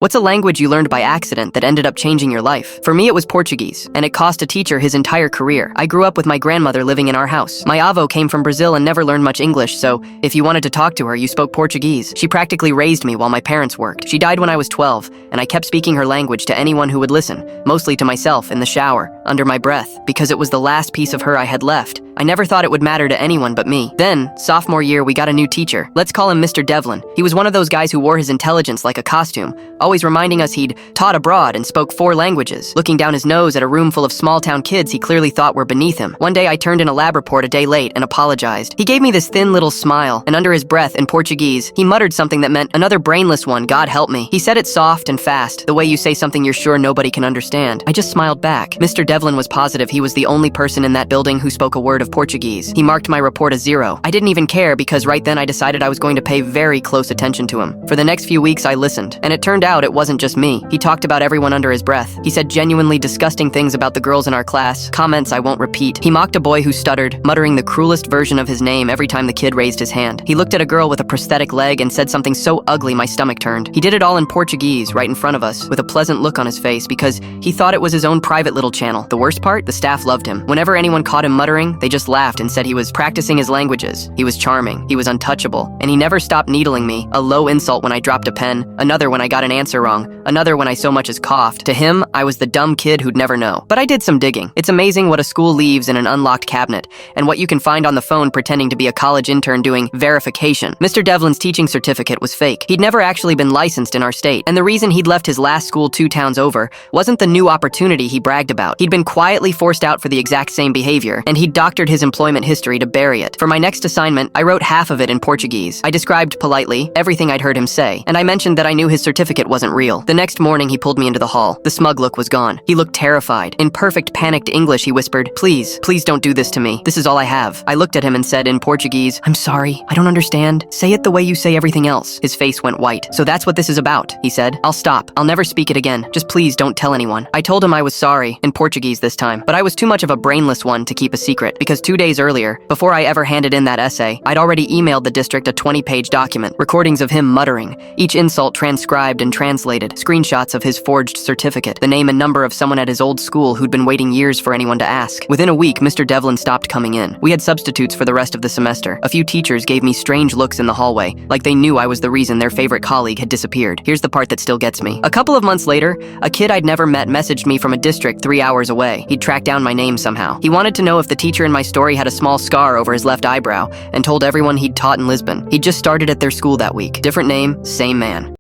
What's a language you learned by accident that ended up changing your life? For me, it was Portuguese, and it cost a teacher his entire career. I grew up with my grandmother living in our house. My avó came from Brazil and never learned much English, so if you wanted to talk to her, you spoke Portuguese. She practically raised me while my parents worked. She died when I was 12, and I kept speaking her language to anyone who would listen, mostly to myself in the shower, under my breath, because it was the last piece of her I had left. I never thought it would matter to anyone but me. Then, sophomore year, we got a new teacher. Let's call him Mr. Devlin. He was one of those guys who wore his intelligence like a costume, always reminding us he'd taught abroad and spoke 4 languages. Looking down his nose at a room full of small-town kids he clearly thought were beneath him. One day I turned in a lab report a day late and apologized. He gave me this thin little smile, and under his breath in Portuguese, he muttered something that meant, "Another brainless one, God help me." He said it soft and fast, the way you say something you're sure nobody can understand. I just smiled back. Mr. Devlin was positive he was the only person in that building who spoke a word of Portuguese. He marked my report a 0. I didn't even care because right then I decided I was going to pay very close attention to him. For the next few weeks I listened, and it turned out it wasn't just me. He talked about everyone under his breath. He said genuinely disgusting things about the girls in our class, comments I won't repeat. He mocked a boy who stuttered, muttering the cruelest version of his name every time the kid raised his hand. He looked at a girl with a prosthetic leg and said something so ugly my stomach turned. He did it all in Portuguese, right in front of us, with a pleasant look on his face because he thought it was his own private little channel. The worst part? The staff loved him. Whenever anyone caught him muttering, they just laughed and said he was practicing his languages. He was charming, he was untouchable, and he never stopped needling me, a low insult when I dropped a pen, another when I got an answer wrong, another when I so much as coughed. To him, I was the dumb kid who'd never know. But I did some digging. It's amazing what a school leaves in an unlocked cabinet, and what you can find on the phone pretending to be a college intern doing verification. Mr. Devlin's teaching certificate was fake. He'd never actually been licensed in our state, and the reason he'd left his last school 2 towns over wasn't the new opportunity he bragged about. He'd been quietly forced out for the exact same behavior, and he'd doctored his employment history to bury it. For my next assignment, I wrote half of it in Portuguese. I described politely everything I'd heard him say, and I mentioned that I knew his certificate wasn't real. The next morning, he pulled me into the hall. The smug look was gone. He looked terrified. In perfect panicked English, he whispered, please don't do this to me. This is all I have." I looked at him and said in Portuguese, "I'm sorry, I don't understand. Say it the way you say everything else." His face went white. "So that's what this is about," he said. "I'll stop. I'll never speak it again. Just please don't tell anyone." I told him I was sorry, in Portuguese this time, but I was too much of a brainless one to keep a secret, because 2 days earlier, before I ever handed in that essay, I'd already emailed the district a 20-page document, recordings of him muttering, each insult transcribed and translated, screenshots of his forged certificate, the name and number of someone at his old school who'd been waiting years for anyone to ask. Within a week, Mr. Devlin stopped coming in. We had substitutes for the rest of the semester. A few teachers gave me strange looks in the hallway, like they knew I was the reason their favorite colleague had disappeared. Here's the part that still gets me. A couple of months later, a kid I'd never met messaged me from a district 3 hours away. He'd tracked down my name somehow. He wanted to know if the teacher in my story had a small scar over his left eyebrow, and told everyone he'd taught in Lisbon. He'd just started at their school that week. Different name, same man.